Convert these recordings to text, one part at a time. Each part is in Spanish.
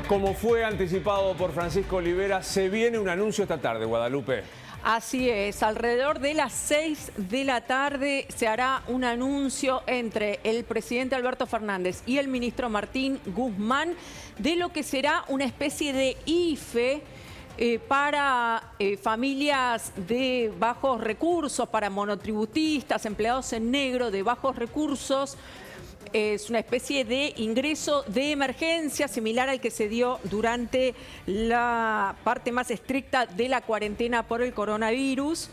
Como fue anticipado por Francisco Olivera, se viene un anuncio esta tarde, Guadalupe. Así es, alrededor de las 6 de la tarde se hará un anuncio entre el presidente Alberto Fernández y el ministro Martín Guzmán de lo que será una especie de IFE para familias de bajos recursos, para monotributistas, empleados en negro de bajos recursos. Es una especie de ingreso de emergencia similar al que se dio durante la parte más estricta de la cuarentena por el coronavirus,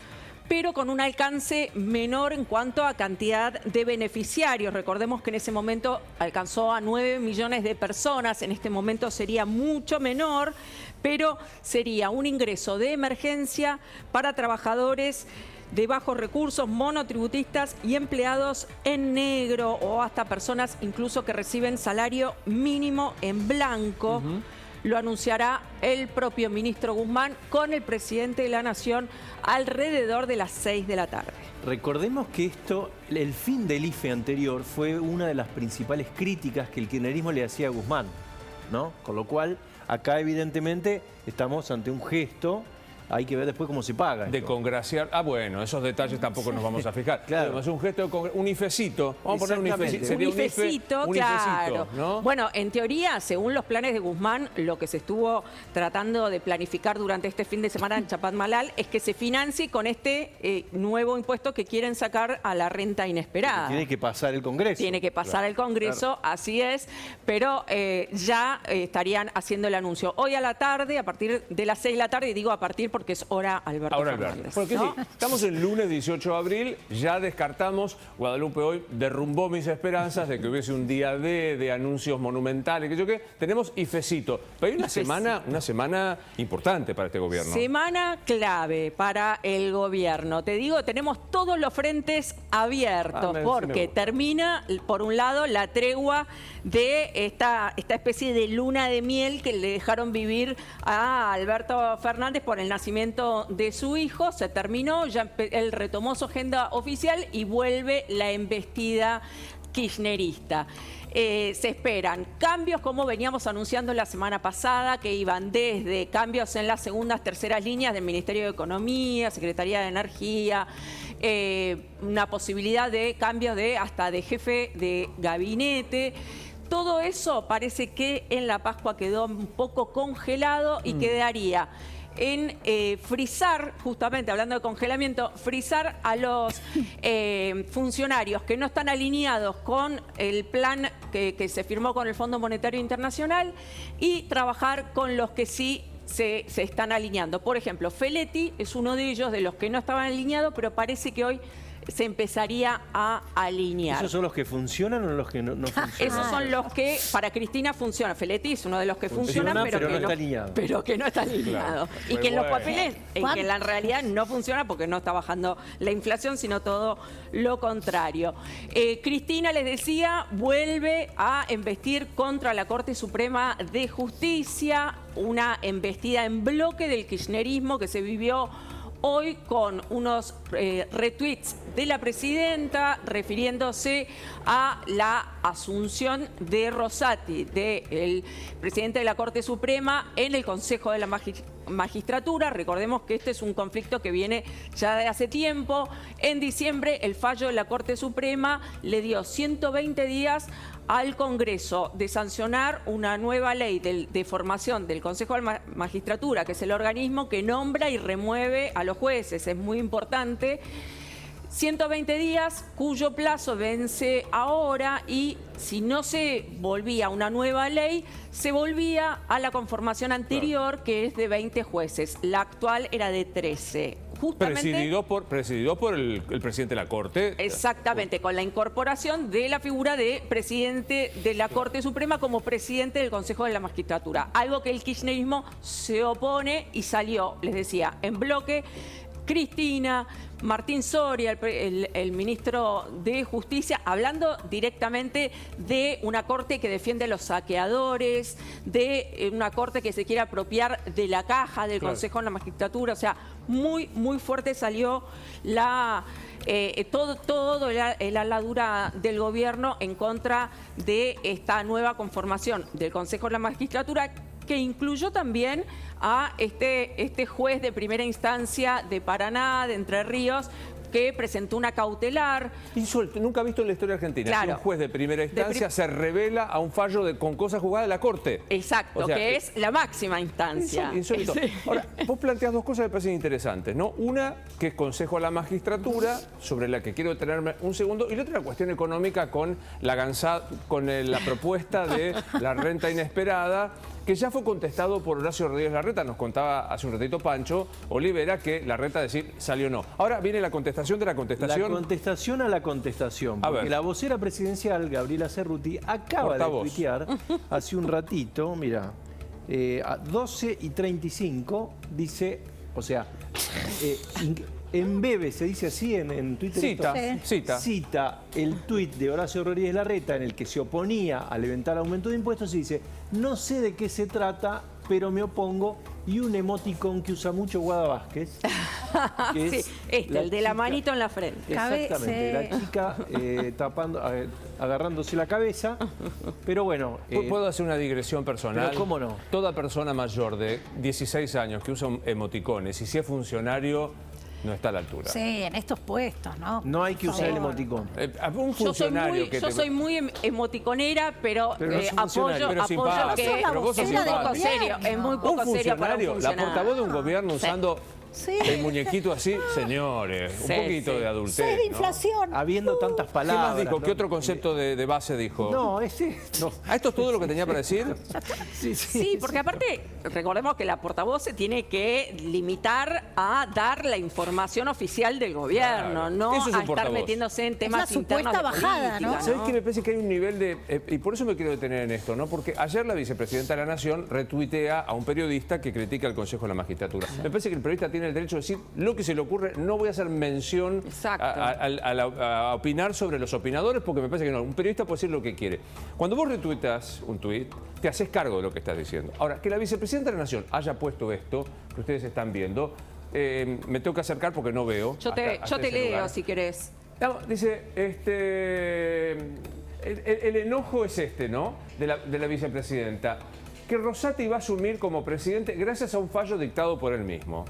pero con un alcance menor en cuanto a cantidad de beneficiarios. Recordemos que en ese momento alcanzó a 9 millones de personas, en este momento sería mucho menor, pero sería un ingreso de emergencia para trabajadores de bajos recursos, monotributistas y empleados en negro o hasta personas incluso que reciben salario mínimo en blanco. Lo anunciará el propio ministro Guzmán con el presidente de la Nación alrededor de las 6 de la tarde. Recordemos que el fin del IFE anterior fue una de las principales críticas que el kirchnerismo le hacía a Guzmán, ¿no? Con lo cual, acá evidentemente estamos ante un gesto. Hay que ver después cómo se paga. De congraciar. Ah, bueno, esos detalles tampoco nos vamos a fijar. Claro. Es un gesto, un ifecito. Vamos a poner un ifecito. Un ifecito, claro. ¿No? Bueno, en teoría, según los planes de Guzmán, lo que se estuvo tratando de planificar durante este fin de semana en Chapatmalal es que se financie con este nuevo impuesto que quieren sacar a la renta inesperada. Tiene que pasar el Congreso. Tiene que pasar el Congreso, claro. Así es, pero ya estarían haciendo el anuncio. Hoy a la tarde, a partir de las 6 de la tarde, y digo a partir porque es hora Alberto Fernández. Porque ¿no? sí, estamos el lunes 18 de abril, ya descartamos, Guadalupe hoy derrumbó mis esperanzas de que hubiese un día de anuncios monumentales, que yo qué, tenemos ifecito. Pero hay una semana importante para este gobierno. Semana clave para el gobierno. Te digo, tenemos todos los frentes abiertos, porque termina, por un lado, la tregua de esta especie de luna de miel que le dejaron vivir a Alberto Fernández por el nacimiento de su hijo. Se terminó, ya él retomó su agenda oficial y vuelve la embestida kirchnerista. Se esperan cambios como veníamos anunciando la semana pasada, que iban desde cambios en las segundas, terceras líneas del Ministerio de Economía, Secretaría de Energía, una posibilidad de cambios hasta de jefe de gabinete. Todo eso parece que en la Pascua quedó un poco congelado y quedaría en frizar, justamente hablando de congelamiento, frizar a los funcionarios que no están alineados con el plan que se firmó con el Fondo Monetario Internacional y trabajar con los que sí se están alineando. Por ejemplo, Feletti es uno de ellos, de los que no estaban alineados, pero parece que hoy se empezaría a alinear. ¿Esos son los que funcionan o los que no funcionan? Esos son los que para Cristina funcionan. Feletti es uno de los que funcionan, pero que no está alineado. Claro. Y que en los papeles, en que la realidad no funciona porque no está bajando la inflación, sino todo lo contrario. Cristina, les decía, vuelve a embestir contra la Corte Suprema de Justicia, una embestida en bloque del kirchnerismo que se vivió hoy con unos retweets de la presidenta refiriéndose a la asunción de Rosati, del presidente de la Corte Suprema, en el Consejo de la Magistratura. Recordemos que este es un conflicto que viene ya de hace tiempo. En diciembre, el fallo de la Corte Suprema le dio 120 días al Congreso de sancionar una nueva ley de formación del Consejo de la Magistratura, que es el organismo que nombra y remueve a los jueces. Es muy importante. 120 días, cuyo plazo vence ahora, y si no se volvía a una nueva ley, se volvía a la conformación anterior, que es de 20 jueces. La actual era de 13. Presidido por el presidente de la Corte. Exactamente, con la incorporación de la figura de presidente de la Corte Suprema como presidente del Consejo de la Magistratura. Algo que el kirchnerismo se opone y salió, les decía, en bloque. Cristina, Martín Soria, el ministro de Justicia, hablando directamente de una corte que defiende a los saqueadores, de una corte que se quiere apropiar de la caja del Consejo de la Magistratura. O sea, muy fuerte salió todo el ala dura del gobierno en contra de esta nueva conformación del Consejo de la Magistratura, que incluyó también a este juez de primera instancia de Paraná, de Entre Ríos, que presentó una cautelar. Insuelto, nunca he visto en la historia argentina. Claro. Que un juez de primera instancia se revela a un fallo con cosas jugadas de la Corte. Exacto, o sea, que es la máxima instancia. Insólito. Sí. Ahora, vos planteás dos cosas que me parecen interesantes, ¿no? Una, que es consejo a la magistratura, sobre la que quiero detenerme un segundo, y la otra, cuestión económica con la propuesta de la renta inesperada, que ya fue contestado por Horacio Rodríguez Larreta. Nos contaba hace un ratito Pancho Olivera que Larreta decir salió no. Ahora viene la contestación de la contestación. La contestación a la contestación. Porque la vocera presidencial, Gabriela Cerruti, acaba de tuitear hace un ratito, mira, a 12:35, dice, o sea, en breve se dice así en Twitter. Cita el tuit de Horacio Rodríguez Larreta en el que se oponía al eventual aumento de impuestos y dice: no sé de qué se trata, pero me opongo, y un emoticón que usa mucho Guada Vázquez. Que es el de la manito en la frente. Exactamente, la chica agarrándose la cabeza, pero bueno. ¿Puedo hacer una digresión personal? Pero ¿cómo no? Toda persona mayor de 16 años que usa emoticones, y si es funcionario, no está a la altura. Sí, en estos puestos, ¿no? No hay que usar el emoticón. Un funcionario yo soy muy emoticonera, pero no es apoyo que es muy poco serio para un funcionario. La portavoz de un gobierno usando el muñequito así, señores, un poquito de adultez. Sí, de inflación. ¿No? Habiendo tantas palabras. ¿Qué más dijo? ¿no? ¿Qué otro concepto de base dijo? No, ¿Esto es todo lo que tenía para decir? Sí, porque aparte, recordemos que la portavoz se tiene que limitar a dar la información oficial del gobierno, no a estar metiéndose en temas internos de bajada, política, ¿no? ¿Sabés qué? Me parece que hay un nivel de... y por eso me quiero detener en esto, ¿no? Porque ayer la vicepresidenta de la Nación retuitea a un periodista que critica al Consejo de la Magistratura. Me parece que el periodista tiene el derecho de decir lo que se le ocurre. No voy a hacer mención a opinar sobre los opinadores, porque me parece que no. Un periodista puede decir lo que quiere. Cuando vos retuitas un tuit, te haces cargo de lo que estás diciendo. Ahora, que la vicepresidenta de la Nación haya puesto esto, que ustedes están viendo, me tengo que acercar porque no veo. Yo te leo, si querés. No, dice, el enojo es ¿no? De la vicepresidenta. Que Rosati va a asumir como presidente gracias a un fallo dictado por él mismo.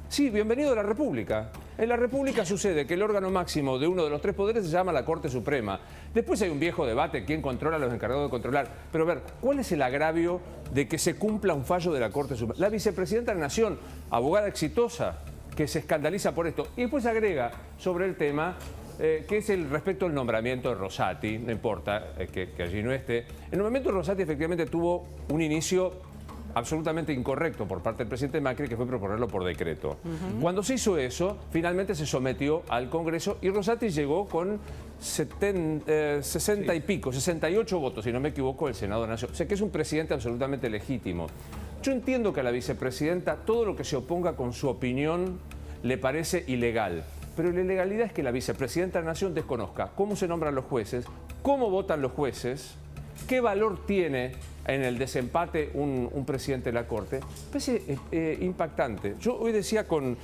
Sí, bienvenido a la República. En la República sucede que el órgano máximo de uno de los tres poderes se llama la Corte Suprema. Después hay un viejo debate, quién controla a los encargados de controlar. Pero a ver, ¿cuál es el agravio de que se cumpla un fallo de la Corte Suprema? La vicepresidenta de la Nación, abogada exitosa, que se escandaliza por esto. Y después agrega sobre el tema, que es el respecto al nombramiento de Rosati, no importa que allí no esté. El nombramiento de Rosati efectivamente tuvo un inicio absolutamente incorrecto por parte del presidente Macri, que fue proponerlo por decreto. Cuando se hizo eso, finalmente se sometió al Congreso y Rosati llegó con 60 y pico, 68 votos, si no me equivoco, del Senado de la Nación. O sea que es un presidente absolutamente legítimo. Yo entiendo que a la vicepresidenta todo lo que se oponga con su opinión le parece ilegal. Pero la ilegalidad es que la vicepresidenta de la Nación desconozca cómo se nombran los jueces, cómo votan los jueces, qué valor tiene en el desempate un presidente de la Corte. Parece impactante. Yo hoy decía con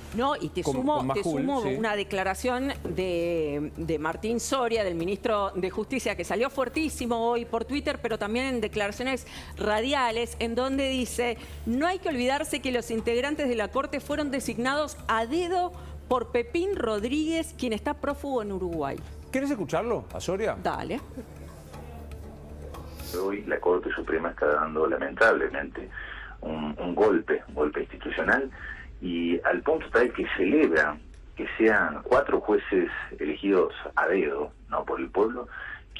sumo ¿sí? una declaración de Martín Soria, del ministro de Justicia, que salió fuertísimo hoy por Twitter, pero también en declaraciones radiales, en donde dice: no hay que olvidarse que los integrantes de la Corte fueron designados a dedo por Pepín Rodríguez, quien está prófugo en Uruguay. ¿Querés escucharlo, a Soria? Dale. Hoy la Corte Suprema está dando lamentablemente un golpe institucional, y al punto tal que celebra que sean 4 jueces elegidos a dedo, no por el pueblo,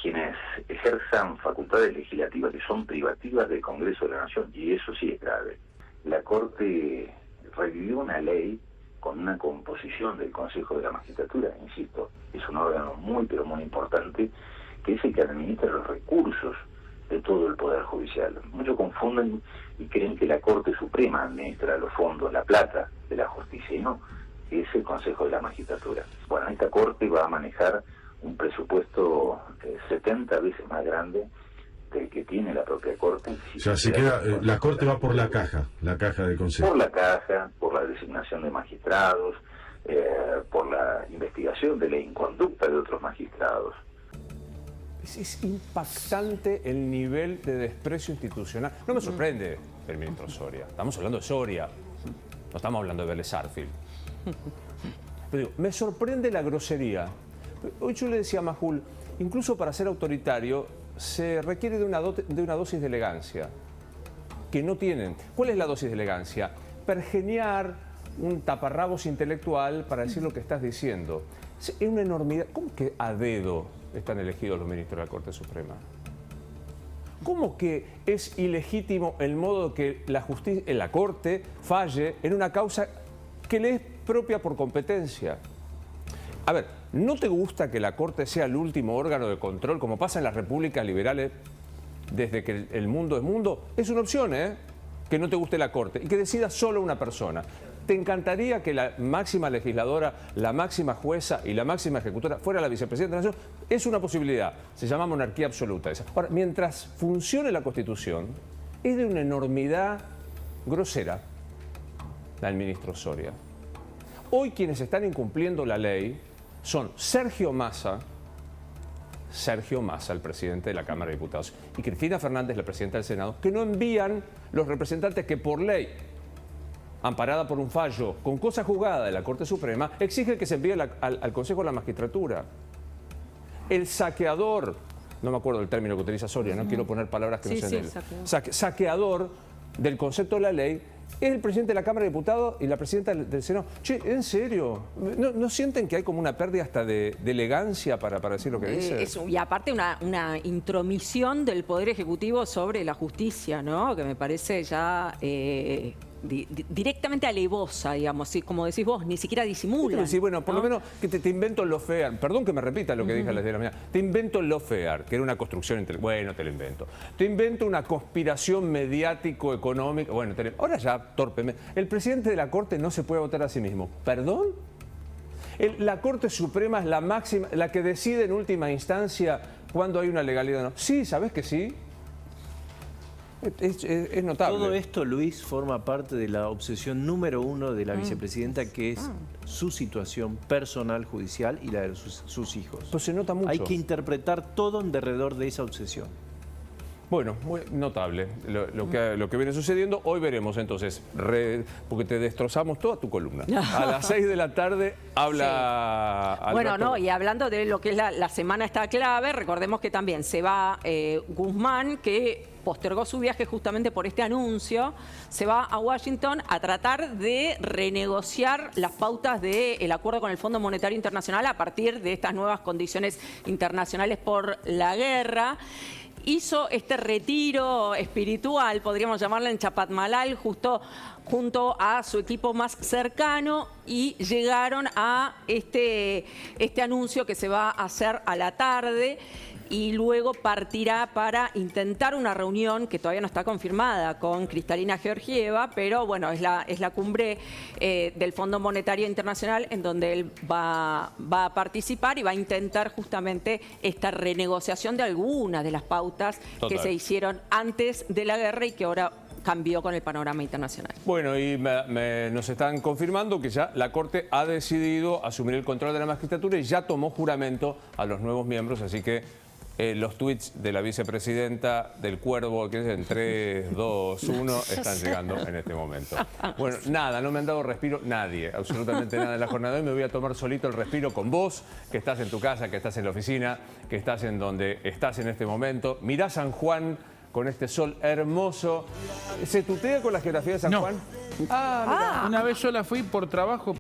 quienes ejerzan facultades legislativas que son privativas del Congreso de la Nación, y eso sí es grave. La Corte revivió una ley con una composición del Consejo de la Magistratura, insisto, es un órgano muy pero muy importante, que es el que administra los recursos de todo el Poder Judicial. Muchos confunden y creen que la Corte Suprema administra los fondos, la plata de la justicia, y no, es el Consejo de la Magistratura. Bueno, esta Corte va a manejar un presupuesto 70 veces más grande del que tiene la propia Corte. O sea, se queda, la Corte va por la caja del Consejo. Por la caja, por la designación de magistrados, por la investigación de la inconducta de otros magistrados. Es impactante el nivel de desprecio institucional. No me sorprende. el ministro Soria. Estamos hablando de Soria, no estamos hablando de Vélez Sarsfield. Pero digo, me sorprende la grosería. Hoy yo le decía a Majul, incluso para ser autoritario se requiere de una dosis de elegancia que no tienen. ¿Cuál es la dosis de elegancia? Pergeniar un taparrabos intelectual para decir lo que estás diciendo. Es una enormidad. ¿Cómo que a dedo están elegidos los ministros de la Corte Suprema? ¿Cómo que es ilegítimo el modo que la Corte falle en una causa que le es propia por competencia? A ver, ¿no te gusta que la Corte sea el último órgano de control, como pasa en las repúblicas liberales desde que el mundo es mundo? Es una opción, que no te guste la Corte y que decida solo una persona. ¿Te encantaría que la máxima legisladora, la máxima jueza y la máxima ejecutora fuera la vicepresidenta de la Nación? Es una posibilidad. Se llama monarquía absoluta esa. Ahora, mientras funcione la Constitución, es de una enormidad grosera la del ministro Soria. Hoy quienes están incumpliendo la ley son Sergio Massa, el presidente de la Cámara de Diputados, y Cristina Fernández, la presidenta del Senado, que no envían los representantes que por ley, amparada por un fallo con cosa juzgada de la Corte Suprema, exige que se envíe al Consejo de la Magistratura. El saqueador, no me acuerdo del término que utiliza Soria, no quiero poner palabras que no sean de él. Saqueador del concepto de la ley es el presidente de la Cámara de Diputados y la presidenta del Senado. Che, ¿en serio? ¿No sienten que hay como una pérdida hasta de elegancia para decir lo que dice? Y aparte una intromisión del Poder Ejecutivo sobre la justicia, ¿no? Que me parece ya directamente alevosa, digamos, como decís vos, ni siquiera disimulan. Sí, bueno, por lo menos que te invento el lawfare. Perdón que me repita lo que dije a las 10 de la mañana. Te invento el lawfare, que era una construcción bueno, te lo invento. Te invento una conspiración mediático-económica. Bueno, ahora ya, torpe. El presidente de la Corte no se puede votar a sí mismo. ¿Perdón? La Corte Suprema es la máxima, la que decide en última instancia cuándo hay una legalidad o no. Sí, ¿sabés que sí? Es notable. Todo esto, Luis, forma parte de la obsesión número 1 de la vicepresidenta, que es su situación personal, judicial y la de sus hijos. Pues se nota mucho. Hay que interpretar todo en derredor de esa obsesión. Bueno, muy notable lo que viene sucediendo. Hoy veremos entonces, porque te destrozamos toda tu columna. A las 6 de la tarde habla... Sí. Bueno, y hablando de lo que es la semana esta clave, recordemos que también se va Guzmán, que postergó su viaje justamente por este anuncio, se va a Washington a tratar de renegociar las pautas del acuerdo con el Fondo Monetario Internacional a partir de estas nuevas condiciones internacionales por la guerra. Hizo este retiro espiritual, podríamos llamarlo, en Chapatmalal, justo junto a su equipo más cercano, y llegaron a este anuncio que se va a hacer a la tarde, y luego partirá para intentar una reunión que todavía no está confirmada con Kristalina Georgieva, pero bueno, es la cumbre del Fondo Monetario Internacional, en donde él va a participar y va a intentar justamente esta renegociación de algunas de las pautas que se hicieron antes de la guerra y que ahora cambió con el panorama internacional. Bueno, y nos están confirmando que ya la Corte ha decidido asumir el control de la magistratura y ya tomó juramento a los nuevos miembros, así que los tweets de la vicepresidenta del Cuervo, que es en 3, 2, 1, están llegando en este momento. Bueno, nada, no me han dado respiro nadie, absolutamente nada en la jornada de hoy. Me voy a tomar solito el respiro con vos, que estás en tu casa, que estás en la oficina, que estás en donde estás en este momento. Mirá San Juan con este sol hermoso. ¿Se tutea con la geografía de San Juan? Una vez yo la fui por trabajo.